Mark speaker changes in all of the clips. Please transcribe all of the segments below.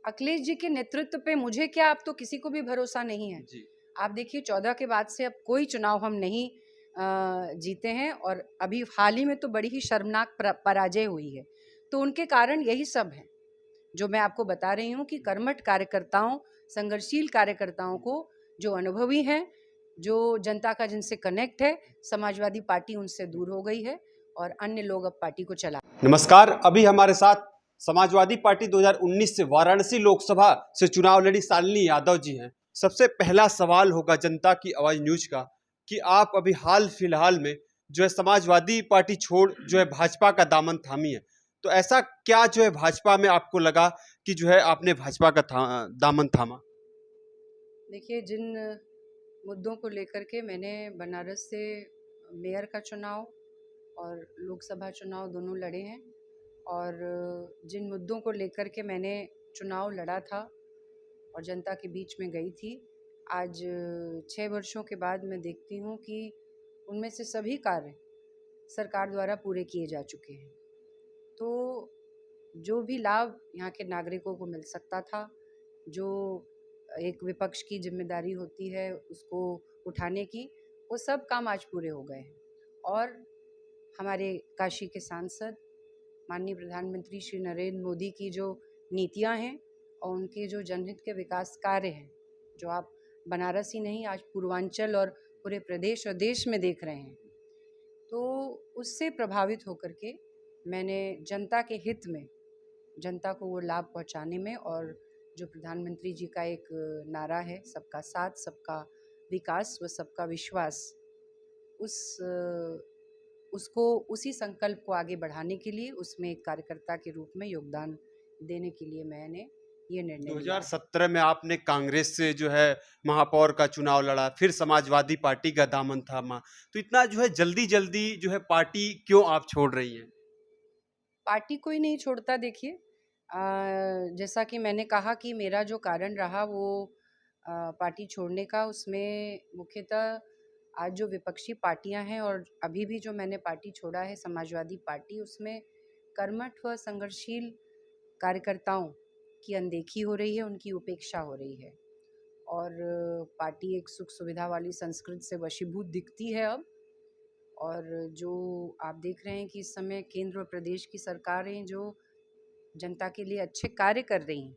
Speaker 1: अखिलेश जी के नेतृत्व पे मुझे क्या, अब तो किसी को भी भरोसा नहीं है
Speaker 2: जी।
Speaker 1: आप देखिए 14 के बाद से अब कोई चुनाव हम नहीं जीते हैं, और अभी हाल ही में तो बड़ी ही शर्मनाक पराजय हुई है। तो उनके कारण यही सब है जो मैं आपको बता रही हूँ कि कर्मठ कार्यकर्ताओं, संघर्षशील कार्यकर्ताओं को, जो अनुभवी हैं, जो जनता का जिनसे कनेक्ट है, समाजवादी पार्टी उनसे दूर हो गई है और अन्य लोग अब पार्टी को चला।
Speaker 2: नमस्कार, अभी हमारे साथ समाजवादी पार्टी 2019 से वाराणसी लोकसभा से चुनाव लड़ी शालिनी यादव जी हैं। सबसे पहला सवाल होगा जनता की आवाज न्यूज का कि आप अभी हाल फिलहाल में जो है समाजवादी पार्टी छोड़ जो है भाजपा का दामन थामी है, तो ऐसा क्या जो है भाजपा में आपको लगा कि जो है आपने भाजपा का दामन थामा?
Speaker 1: देखिए, जिन मुद्दों को लेकर के मैंने बनारस से मेयर का चुनाव और लोकसभा चुनाव दोनों लड़े हैं, और जिन मुद्दों को लेकर के मैंने चुनाव लड़ा था और जनता के बीच में गई थी, आज 6 वर्षों के बाद मैं देखती हूँ कि उनमें से सभी कार्य सरकार द्वारा पूरे किए जा चुके हैं। तो जो भी लाभ यहाँ के नागरिकों को मिल सकता था, जो एक विपक्ष की जिम्मेदारी होती है उसको उठाने की, वो सब काम आज पूरे हो गए हैं। और हमारे काशी के सांसद माननीय प्रधानमंत्री श्री नरेंद्र मोदी की जो नीतियाँ हैं और उनके जो जनहित के विकास कार्य हैं, जो आप बनारस ही नहीं आज पूर्वांचल और पूरे प्रदेश और देश में देख रहे हैं, तो उससे प्रभावित होकर के मैंने जनता के हित में, जनता को वो लाभ पहुंचाने में, और जो प्रधानमंत्री जी का एक नारा है सबका साथ, सबका विकास व सबका विश्वास, उसको उसी संकल्प को आगे बढ़ाने के लिए, उसमें एक कार्यकर्ता के रूप में योगदान देने के लिए मैंने ये निर्णय लिया।
Speaker 2: 2017 में आपने कांग्रेस से जो है महापौर का चुनाव लड़ा, फिर समाजवादी पार्टी का दामन थामा, तो इतना जो है जल्दी जल्दी जो है पार्टी क्यों आप छोड़ रही हैं?
Speaker 1: पार्टी कोई नहीं छोड़ता। देखिए, जैसा कि मैंने कहा कि मेरा जो कारण रहा वो पार्टी छोड़ने का, उसमें मुख्यतः आज जो विपक्षी पार्टियां हैं और अभी भी जो मैंने पार्टी छोड़ा है समाजवादी पार्टी, उसमें कर्मठ व संघर्षशील कार्यकर्ताओं की अनदेखी हो रही है, उनकी उपेक्षा हो रही है, और पार्टी एक सुख सुविधा वाली संस्कृति से वशीभूत दिखती है अब। और जो आप देख रहे हैं कि इस समय केंद्र और प्रदेश की सरकारें जो जनता के लिए अच्छे कार्य कर रही हैं,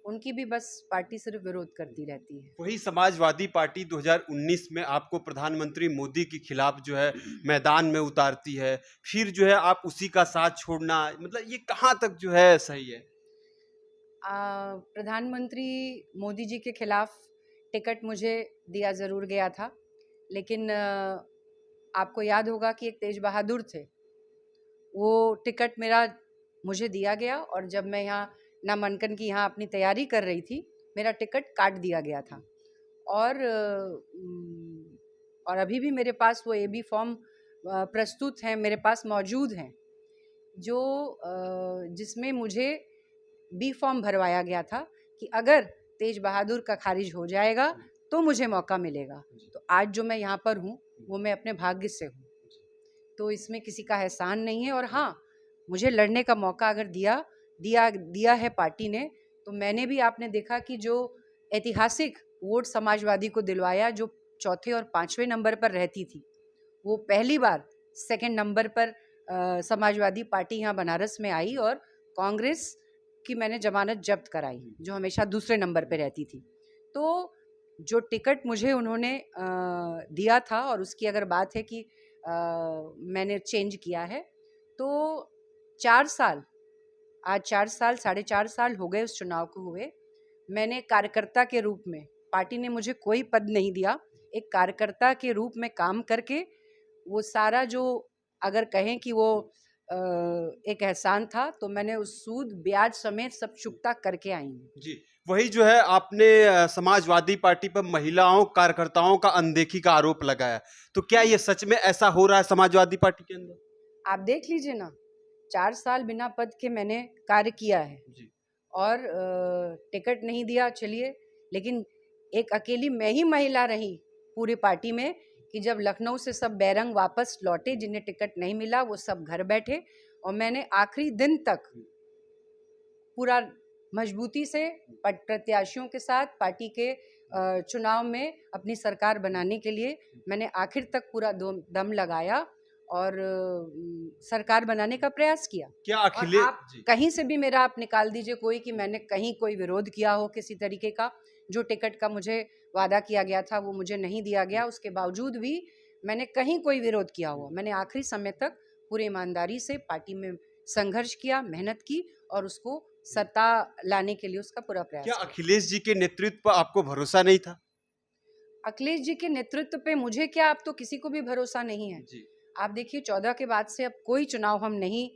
Speaker 1: उनकी भी बस पार्टी सिर्फ विरोध करती रहती है।
Speaker 2: वही समाजवादी पार्टी 2019 में आपको प्रधानमंत्री मोदी के खिलाफ जो है मैदान में उतारती है, फिर जो है आप उसी का साथ छोड़ना, मतलब ये कहाँ तक जो है सही है?
Speaker 1: प्रधानमंत्री मोदी जी के खिलाफ टिकट मुझे दिया ज़रूर गया था, लेकिन आपको याद होगा कि एक तेज बहादुर थे, वो टिकट मेरा मुझे दिया गया, और जब मैं यहाँ नामांकन की यहाँ अपनी तैयारी कर रही थी, मेरा टिकट काट दिया गया था। और अभी भी मेरे पास वो एबी फॉर्म प्रस्तुत हैं, मेरे पास मौजूद हैं, जो जिसमें मुझे बी फॉर्म भरवाया गया था कि अगर तेज बहादुर का खारिज हो जाएगा तो मुझे मौका मिलेगा। तो आज जो मैं यहाँ पर हूँ वो मैं अपने भाग्य से हूँ, तो इसमें किसी का एहसान नहीं है। और हाँ, मुझे लड़ने का मौका अगर दिया है पार्टी ने, तो मैंने भी, आपने देखा कि जो ऐतिहासिक वोट समाजवादी को दिलवाया, जो चौथे और 5वें नंबर पर रहती थी, वो पहली बार सेकंड नंबर पर समाजवादी पार्टी यहाँ बनारस में आई, और कांग्रेस की मैंने जमानत जब्त कराई, जो हमेशा दूसरे नंबर पे रहती थी। तो जो टिकट मुझे उन्होंने दिया था, और उसकी अगर बात है कि मैंने चेंज किया है, तो 4 साल, आज 4 साल, 4.5 साल हो गए उस चुनाव को हुए। मैंने कार्यकर्ता के रूप में, पार्टी ने मुझे कोई पद नहीं दिया, एक कार्यकर्ता के रूप में काम करके वो सारा जो, अगर कहें कि वो एक एहसान था, तो मैंने उस सूद ब्याज समेत सब चुकता करके आई हूँ।
Speaker 2: जी, वही जो है आपने समाजवादी पार्टी पर महिलाओं कार्यकर्ताओं का अनदेखी का आरोप लगाया, तो क्या ये सच में ऐसा हो रहा है समाजवादी पार्टी के अंदर?
Speaker 1: आप देख लीजिए ना, 4 साल बिना पद के मैंने कार्य किया है
Speaker 2: जी।
Speaker 1: और टिकट नहीं दिया, चलिए, लेकिन एक अकेली मैं ही महिला रही पूरी पार्टी में कि जब लखनऊ से सब बैरंग वापस लौटे, जिन्हें टिकट नहीं मिला वो सब घर बैठे, और मैंने आखिरी दिन तक पूरा मजबूती से प्रत्याशियों के साथ पार्टी के चुनाव में अपनी सरकार बनाने के लिए मैंने आखिर तक पूरा दम लगाया और सरकार बनाने का प्रयास किया।
Speaker 2: क्या
Speaker 1: और
Speaker 2: अखिलेश
Speaker 1: आप कहीं से भी मेरा आप निकाल दीजिए कोई कि मैंने कहीं कोई विरोध किया हो किसी तरीके का, जो टिकट का मुझे वादा किया गया था वो मुझे नहीं दिया गया, उसके बावजूद भी मैंने कहीं कोई विरोध किया हुआ, मैंने आखिरी समय तक पूरी ईमानदारी से पार्टी में संघर्ष किया, मेहनत की और उसको सत्ता लाने के लिए उसका पूरा प्रयास
Speaker 2: क्या
Speaker 1: किया।
Speaker 2: अखिलेश जी के नेतृत्व पर आपको भरोसा नहीं था?
Speaker 1: अखिलेश जी के नेतृत्व पे मुझे क्या, अब तो किसी को भी भरोसा नहीं है
Speaker 2: जी।
Speaker 1: आप देखिए 14 के बाद से अब कोई चुनाव हम नहीं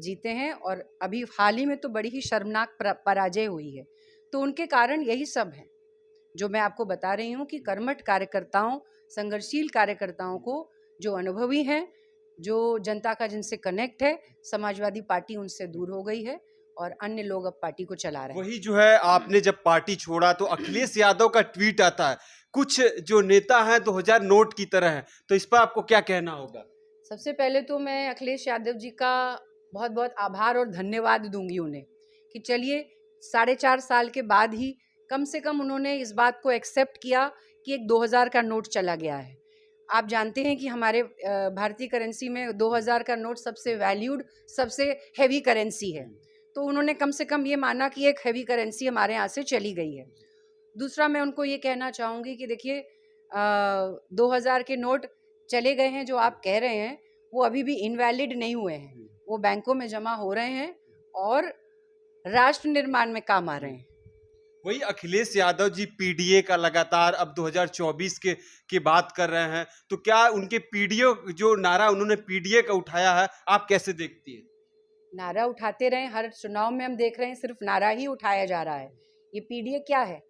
Speaker 1: जीते हैं और अभी हाल ही में तो बड़ी ही शर्मनाक पराजय हुई है। तो उनके कारण यही सब है जो मैं आपको बता रही हूँ कि कर्मठ कार्यकर्ताओं, संघर्षशील कार्यकर्ताओं को जो अनुभवी हैं, जो जनता का जिनसे कनेक्ट है, समाजवादी पार्टी उनसे दूर हो गई है और अन्य लोग अब पार्टी को चला रहे हैं।
Speaker 2: वही जो है आपने जब पार्टी छोड़ा तो अखिलेश यादव का ट्वीट आता है, कुछ जो नेता हैं 2000 नोट की तरह हैं, तो इस पर आपको क्या कहना होगा?
Speaker 1: सबसे पहले तो मैं अखिलेश यादव जी का बहुत बहुत आभार और धन्यवाद दूंगी उन्हें कि चलिए 4.5 साल के बाद ही कम से कम उन्होंने इस बात को एक्सेप्ट किया कि एक 2000 का नोट चला गया है। आप जानते हैं कि हमारे भारतीय करेंसी में 2000 का नोट सबसे वैल्यूड, सबसे हैवी करेंसी है, तो उन्होंने कम से कम ये माना कि एक हैवी करेंसी हमारे यहाँ से चली गई है। दूसरा मैं उनको ये कहना चाहूँगी कि देखिए 2000 के नोट चले गए हैं जो आप कह रहे हैं, वो अभी भी इनवैलिड नहीं हुए हैं, वो बैंकों में जमा हो रहे हैं और राष्ट्र निर्माण में काम आ रहे हैं।
Speaker 2: वही अखिलेश यादव जी पीडीए का लगातार अब 2024 के बात कर रहे हैं, तो क्या उनके पीडीए जो नारा उन्होंने पीडीए का उठाया है आप कैसे देखती है?
Speaker 1: नारा उठाते रहे, हर चुनाव में हम देख रहे हैं सिर्फ नारा ही उठाया जा रहा है। ये पीडीए क्या है?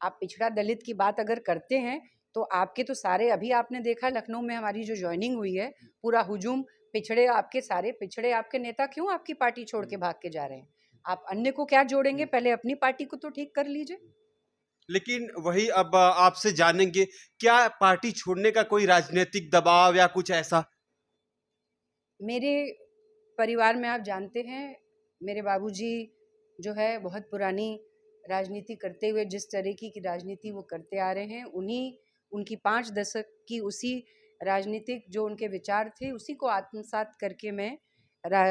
Speaker 1: आप पिछड़ा दलित की बात अगर करते हैं तो आपके तो सारे, अभी आपने देखा लखनऊ में हमारी जो ज्वाइनिंग हुई है, पूरा हुजूम पिछड़े, आपके सारे पिछड़े आपके नेता क्यों आपकी पार्टी छोड़ के भाग के जा रहे हैं? आप अन्य को क्या जोड़ेंगे? पहले अपनी पार्टी को तो ठीक कर लीजिए।
Speaker 2: लेकिन वही अब आपसे जानेंगे, क्या पार्टी छोड़ने का कोई राजनीतिक दबाव या कुछ ऐसा?
Speaker 1: मेरे परिवार में आप जानते हैं मेरे बाबूजी जो है बहुत पुरानी राजनीति करते हुए, जिस तरीके की राजनीति वो करते आ रहे हैं, उनकी 5 दशक की उसी राजनीतिक जो उनके विचार थे उसी को आत्मसात करके मैं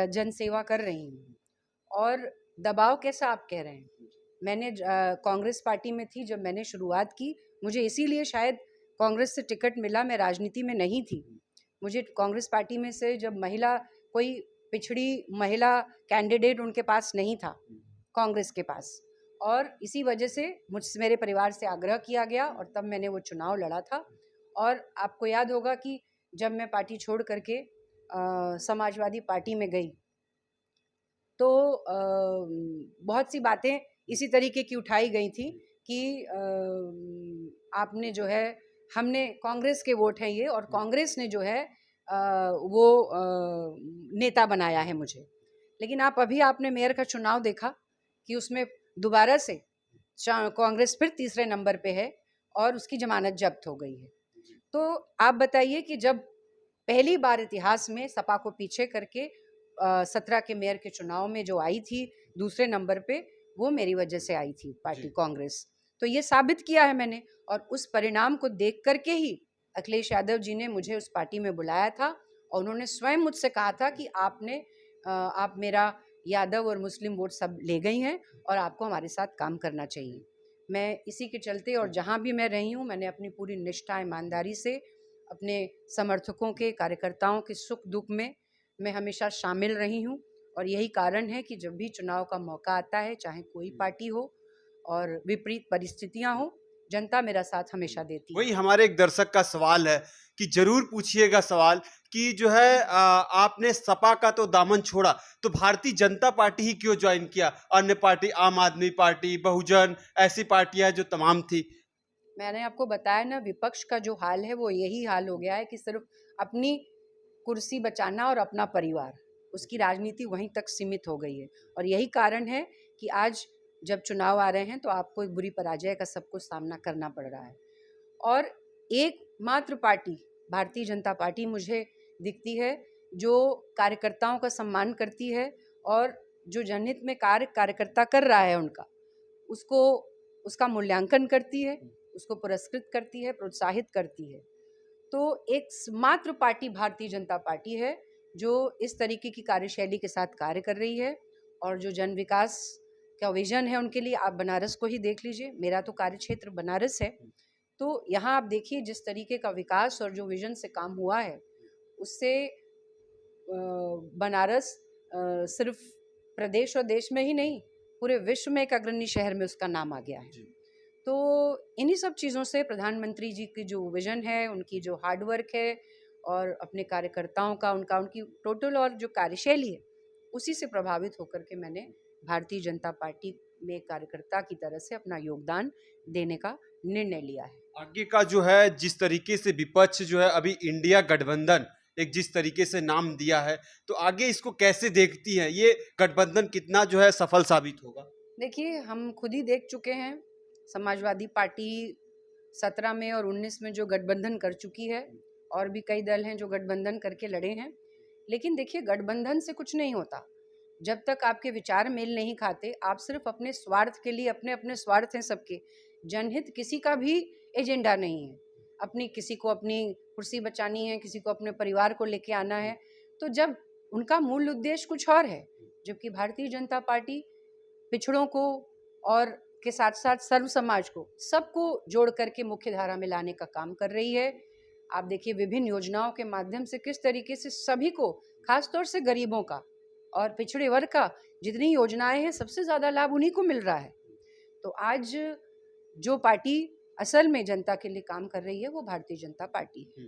Speaker 1: जन सेवा कर रही हूँ। और दबाव कैसा आप कह रहे हैं? मैंने कांग्रेस पार्टी में थी जब मैंने शुरुआत की, मुझे इसीलिए शायद कांग्रेस से टिकट मिला, मैं राजनीति में नहीं थी। मुझे कांग्रेस पार्टी में से जब कोई पिछड़ी महिला कैंडिडेट उनके पास नहीं था कांग्रेस के पास, और इसी वजह से मुझसे, मेरे परिवार से आग्रह किया गया और तब मैंने वो चुनाव लड़ा था। और आपको याद होगा कि जब मैं पार्टी छोड़ करके समाजवादी पार्टी में गई तो बहुत सी बातें इसी तरीके की उठाई गई थी कि आपने जो है, हमने कांग्रेस के वोट हैं ये, और कांग्रेस ने जो है वो नेता बनाया है मुझे। लेकिन आपने मेयर का चुनाव देखा कि उसमें दोबारा से कांग्रेस फिर तीसरे नंबर पे है और उसकी जमानत जब्त हो गई है। तो आप बताइए कि जब पहली बार इतिहास में सपा को पीछे करके 17 के मेयर के चुनाव में जो आई थी दूसरे नंबर पे, वो मेरी वजह से आई थी पार्टी कांग्रेस। तो ये साबित किया है मैंने, और उस परिणाम को देख करके ही अखिलेश यादव जी ने मुझे उस पार्टी में बुलाया था और उन्होंने स्वयं मुझसे कहा था कि आप मेरा यादव और मुस्लिम वोट सब ले गई हैं और आपको हमारे साथ काम करना चाहिए। मैं इसी के चलते, और जहाँ भी मैं रही हूँ, मैंने अपनी पूरी निष्ठा, ईमानदारी से अपने समर्थकों के, कार्यकर्ताओं के सुख दुख में मैं हमेशा शामिल रही हूँ। और यही कारण है कि जब भी चुनाव का मौका आता है, चाहे कोई पार्टी हो और विपरीत परिस्थितियाँ हो, जनता मेरा साथ हमेशा देती है।
Speaker 2: वही हमारे एक दर्शक का सवाल है कि जरूर पूछिएगा सवाल कि जो है आपने सपा का तो दामन छोड़ा, तो भारतीय जनता पार्टी ही क्यों ज्वाइन किया? अन्य पार्टी, आम आदमी पार्टी, बहुजन, ऐसी पार्टियां जो तमाम थी।
Speaker 1: मैंने आपको बताया ना, विपक्ष का जो हाल है वो यही हाल हो गया है कि सिर्फ अपनी कुर्सी बचाना और अपना परिवार, उसकी राजनीति वहीं तक सीमित हो गई है। और यही कारण है कि आज जब चुनाव आ रहे हैं तो आपको एक बुरी पराजय का सबको सामना करना पड़ रहा है। और एकमात्र पार्टी भारतीय जनता पार्टी मुझे दिखती है जो कार्यकर्ताओं का सम्मान करती है और जो जनहित में कार्यकर्ता कर रहा है उनका, उसका मूल्यांकन करती है, उसको पुरस्कृत करती है, प्रोत्साहित करती है। तो एक मात्र पार्टी भारतीय जनता पार्टी है जो इस तरीके की कार्यशैली के साथ कार्य कर रही है, और जो जन विकास का विजन है उनके लिए, आप बनारस को ही देख लीजिए, मेरा तो कार्यक्षेत्र बनारस है, तो यहाँ आप देखिए जिस तरीके का विकास और जो विजन से काम हुआ है, उससे बनारस सिर्फ प्रदेश और देश में ही नहीं, पूरे विश्व में एक अग्रणी शहर में उसका नाम आ गया है। तो इन्हीं सब चीज़ों से प्रधानमंत्री जी की जो विजन है, उनकी जो हार्डवर्क है, और अपने कार्यकर्ताओं का उनकी टोटल और जो कार्यशैली है, उसी से प्रभावित होकर के मैंने भारतीय जनता पार्टी में कार्यकर्ता की तरह से अपना योगदान देने का निर्णय लिया है।
Speaker 2: आगे का जो है, जिस तरीके से विपक्ष जो है अभी इंडिया गठबंधन एक जिस तरीके से नाम दिया है, तो आगे इसको कैसे देखती हैं? ये गठबंधन कितना जो है सफल साबित होगा?
Speaker 1: देखिए, हम खुद ही देख चुके हैं, समाजवादी पार्टी 17 में और 19 में जो गठबंधन कर चुकी है, और भी कई दल हैं जो गठबंधन करके लड़े हैं। लेकिन देखिए, गठबंधन से कुछ नहीं होता जब तक आपके विचार मेल नहीं खाते। आप सिर्फ अपने स्वार्थ के लिए, अपने स्वार्थ हैं सबके, जनहित किसी का भी एजेंडा नहीं है। किसी को अपनी कुर्सी बचानी है, किसी को अपने परिवार को लेके आना है, तो जब उनका मूल उद्देश्य कुछ और है, जबकि भारतीय जनता पार्टी पिछड़ों को और के साथ साथ सर्व समाज को, सबको जोड़ करके मुख्य धारा में लाने का काम कर रही है। आप देखिए विभिन्न योजनाओं के माध्यम से किस तरीके से सभी को, खासतौर से गरीबों का और पिछड़े वर्ग का, जितनी योजनाएं हैं सबसे ज़्यादा लाभ उन्हीं को मिल रहा है। तो आज जो पार्टी असल में जनता के लिए काम कर रही है, वो भारतीय जनता पार्टी है।